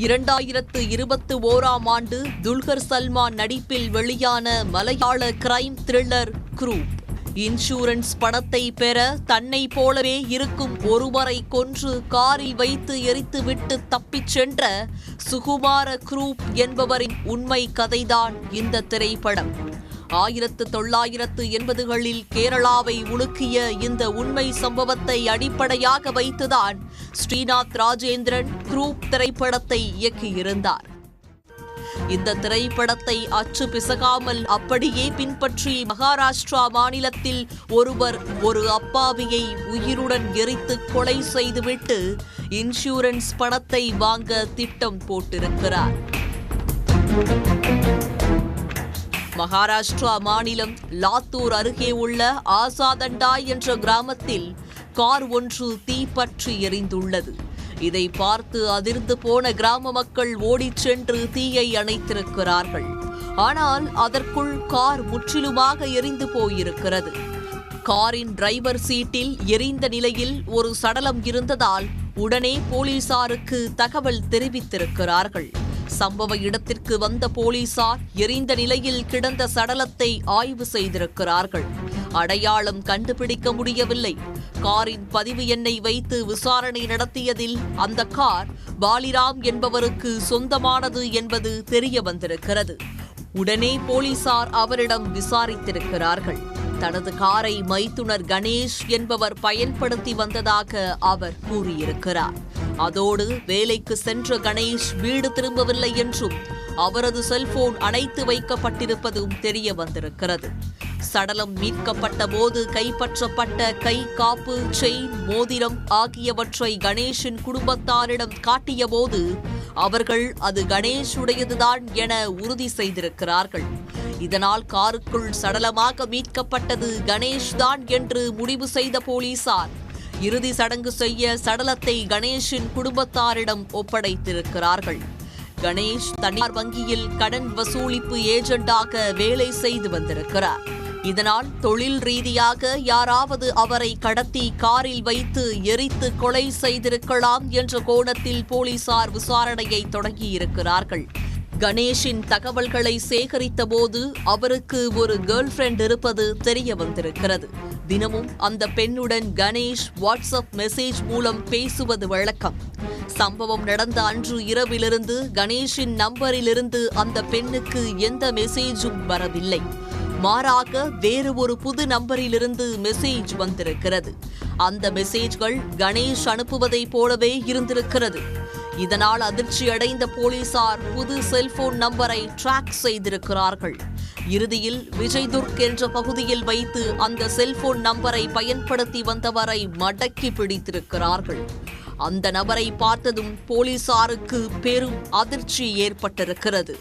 2021ஆம் ஆண்டு துல்கர் சல்மான் நடிப்பில் வெளியான மலையாள கிரைம் த்ரில்லர் குரூப். இன்சூரன்ஸ் பணத்தை பெற தன்னை போலவே இருக்கும் ஒருவரை கொன்று காரில் வைத்து எரித்துவிட்டு தப்பிச் சென்ற சுகுமார குரூப் என்பவரின் உண்மை கதைதான் இந்த திரைப்படம். 1980களில் கேரளாவை உலுக்கிய இந்த உண்மை சம்பவத்தை அடிப்படையாக வைத்துதான் ஸ்ரீநாத் ராஜேந்திரன் குரூப் திரைப்படத்தை இயக்கியிருந்தார். இந்த திரைப்படத்தை அச்சு பிசகாமல் அப்படியே பின்பற்றி மகாராஷ்டிரா மாநிலத்தில் ஒருவர் ஒரு அப்பாவியை உயிருடன் எரித்து கொலை செய்துவிட்டு இன்சூரன்ஸ் பணத்தை வாங்க திட்டம் போட்டிருக்கிறார். மகாராஷ்டிரா மாநிலம் லாத்தூர் அருகே உள்ள ஆசாதண்டா என்ற கிராமத்தில் கார் ஒன்று தீப்பற்றி எரிந்துள்ளது. இதை பார்த்து அதிர்ந்து போன கிராம மக்கள் ஓடிச் சென்று தீயை அணைத்திருக்கிறார்கள். ஆனால் அதற்குள் கார் முற்றிலுமாக எரிந்து போயிருக்கிறது. காரின் டிரைவர் சீட்டில் எரிந்த நிலையில் ஒரு சடலம் இருந்ததால் உடனே போலீசாருக்கு தகவல் தெரிவித்திருக்கிறார்கள். சம்பவ இடத்திற்கு வந்த போலீசார் எரிந்த நிலையில் கிடந்த சடலத்தை ஆய்வு செய்திருக்கிறார்கள். அடையாளம் கண்டுபிடிக்க முடியவில்லை. காரின் பதிவு எண்ணை வைத்து விசாரணை நடத்தியதில் அந்த கார் பாலிராம் என்பவருக்கு சொந்தமானது என்பது தெரிய வந்திருக்கிறது. உடனே போலீசார் அவரிடம் விசாரித்திருக்கிறார்கள். தனது காரை மைத்துனர் கணேஷ் என்பவர் பயன்படுத்தி வந்ததாக அவர் கூறியிருக்கிறார். அதோடு வேலைக்கு சென்ற கணேஷ் வீடு திரும்பவில்லை என்றும் அவரது செல்போன் அணைத்து வைக்கப்பட்டிருப்பதும் தெரிய வந்திருக்கிறது. சடலம் மீட்கப்பட்ட போது கைப்பற்றப்பட்ட கை காப்பு, செயின், மோதிரம் ஆகியவற்றை கணேஷின் குடும்பத்தாரிடம் காட்டிய போது அவர்கள் அது கணேஷுடையதுதான் என உறுதி செய்திருக்கிறார்கள். இதனால் காருக்குள் சடலமாக மீட்கப்பட்டது கணேஷ் தான் என்று முடிவு செய்த போலீசார் இறுதி சடங்கு செய்ய சடலத்தை கணேஷின் குடும்பத்தாரிடம் ஒப்படைத்திருக்கிறார்கள். கணேஷ் தனியார் வங்கியில் கடன் வசூலிப்பு ஏஜென்டாக வேலை செய்து வந்திருக்கிறார். இதனால் தொழில் ரீதியாக யாராவது அவரை கடத்தி காரில் வைத்து எரித்து கொலை செய்திருக்கலாம் என்ற கோணத்தில் போலீசார் விசாரணையை தொடங்கியிருக்கிறார்கள். கணேஷின் தகவல்களை சேகரித்த போது அவருக்கு ஒரு கேர்ள் ஃப்ரெண்ட் இருப்பது தெரிய வந்திருக்கிறது. தினமும் அந்த பெண்ணுடன் கணேஷ் வாட்ஸ்அப் மெசேஜ் மூலம் பேசுவது வழக்கம். சம்பவம் நடந்த அன்று இரவிலிருந்து கணேஷின் நம்பரிலிருந்து அந்த பெண்ணுக்கு எந்த மெசேஜும் வரவில்லை. மாறாக வேறு ஒரு புது நம்பரிலிருந்து மெசேஜ் வந்திருக்கிறது. அந்த மெசேஜ்கள் கணேஷ் அனுப்புவதை போலவே இருந்திருக்கிறது. இதனால் அதிர்ச்சியடைந்த போலீசார் புது செல்போன் நம்பரை டிராக் செய்திருக்கிறார்கள். இறுதியில் விஜய்துர்க் என்ற பகுதியில் வைத்து அந்த செல்போன் நம்பரை பயன்படுத்தி வந்தவரை மடக்கி பிடித்திருக்கிறார்கள். அந்த நபரை பார்த்ததும் போலீசாருக்கு பெரும் அதிர்ச்சி ஏற்பட்டிருக்கிறது.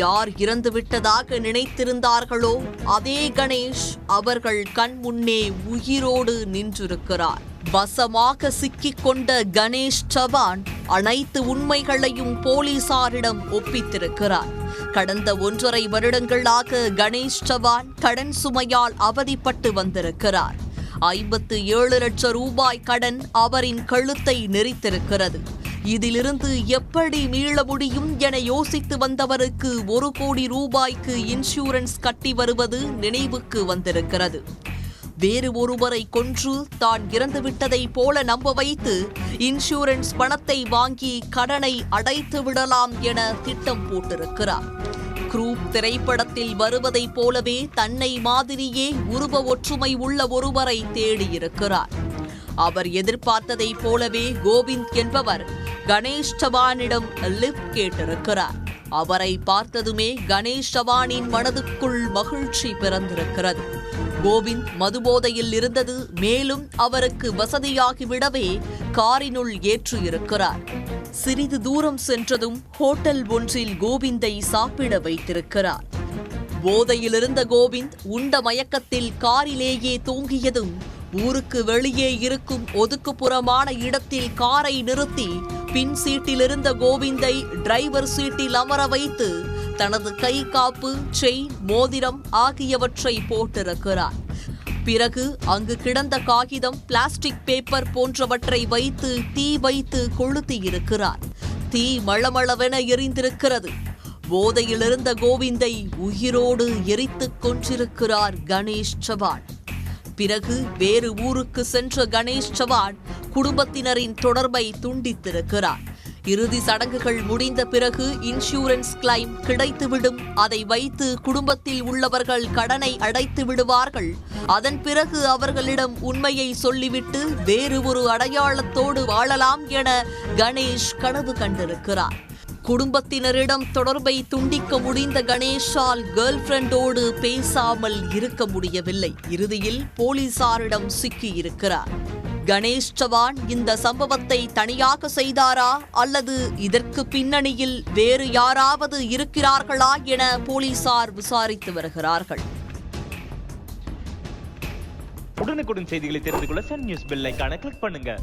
யார் இறந்துவிட்டதாக நினைத்திருந்தார்களோ அதே கணேஷ் அவர்கள் கண் முன்னே உயிரோடு நின்றிருக்கிறார். வசமாக சிக்கிக் கொண்ட கணேஷ் சவான் அனைத்து உண்மைகளையும் போலீசாரிடம் ஒப்பித்திருக்கிறார். கடந்த 1.5 வருடங்களாக கணேஷ் சவான் கடன் சுமையால் அவதிப்பட்டு வந்திருக்கிறார். 57 லட்சம் ரூபாய் கடன் அவரின் கழுத்தை நெரித்திருக்கிறது. இதிலிருந்து எப்படி மீள முடியும் என யோசித்து வந்தவருக்கு 1 கோடி ரூபாய்க்கு இன்சூரன்ஸ் கட்டி வருவது நினைவுக்கு வந்திருக்கிறது. வேறு ஒருவரை கொன்று தான் இறந்துவிட்டதை போல நம்ப வைத்து இன்சூரன்ஸ் பணத்தை வாங்கி கடனை அடைத்து விடலாம் என திட்டம் போட்டிருக்கிறார். குரூப் திரைப்படத்தில் வருவதைப் போலவே தன்னை மாதிரியே உருவ ஒற்றுமை உள்ள ஒருவரை தேடியிருக்கிறார். அவர் எதிர்பார்த்ததைப் போலவே கோவிந்த் என்பவர் கணேஷ் சவானிடம் லிஃப்ட் கேட்டிருக்கிறார். அவரை பார்த்ததுமே கணேஷ் சவானின் மனதுக்குள் மகிழ்ச்சி பிறந்திருக்கிறது. கோவிந்த் மதுபோதையில் இருந்தது மேலும் அவருக்கு வசதியாகிவிடவே காரினுள் ஏற்றியிருக்கிறார். சிறிது தூரம் சென்றதும் ஹோட்டல் ஒன்றில் கோவிந்தை சாப்பிட வைத்திருக்கிறார். போதையிலிருந்த கோவிந்த் உண்ட மயக்கத்தில் காரிலேயே தூங்கியதும் ஊருக்கு வெளியே இருக்கும் ஒதுக்குப்புறமான இடத்தில் காரை நிறுத்தி பின் சீட்டிலிருந்த கோவிந்தை டிரைவர் சீட்டில் அமர வைத்து தனது கை காப்பு, செயின், மோதிரம் ஆகியவற்றை போட்டிருக்கிறார். பிறகு அங்கு கிடந்த காகிதம், பிளாஸ்டிக் பேப்பர் போன்றவற்றை வைத்து தீ வைத்து கொளுத்தியிருக்கிறார். தீ மளமளவென எரிந்திருக்கிறது. போதையில் இருந்த கோவிந்தை உயிரோடு எரித்துக் கொன்றிருக்கிறார் கணேஷ் சவான். பிறகு வேறு ஊருக்கு சென்ற கணேஷ் சவான் குடும்பத்தினரின் தொடர்பை துண்டித்திருக்கிறார். இறுதி சடங்குகள் முடிந்த பிறகு இன்சூரன்ஸ் கிளைம் கிடைத்துவிடும். அதை வைத்து குடும்பத்தில் உள்ளவர்கள் கடனை அடைத்து விடுவார்கள். அதன் பிறகு அவர்களிடம் உண்மையை சொல்லிவிட்டு வேறு ஒரு அடையாளத்தோடு வாழலாம் என கணேஷ் கனவு கண்டிருக்கிறார். குடும்பத்தினரிடம் தொடர்பை துண்டிக்க முடிந்த கணேஷால் கேர்ள் ஃபிரெண்டோடு பேசாமல் இருக்க முடியவில்லை. இறுதியில் போலீசாரிடம் சிக்கியிருக்கிறார். கணேஷ் சவான் இந்த சம்பவத்தை தனியாக செய்தாரா அல்லது இதற்கு பின்னணியில் வேறு யாராவது இருக்கிறார்களா என போலீசார் விசாரித்து வருகிறார்கள். உடனுக்குடன் செய்திகளை தெரிந்து கொள்ள சன் நியூஸ் பெல் ஐகானை கிளிக் பண்ணுங்க.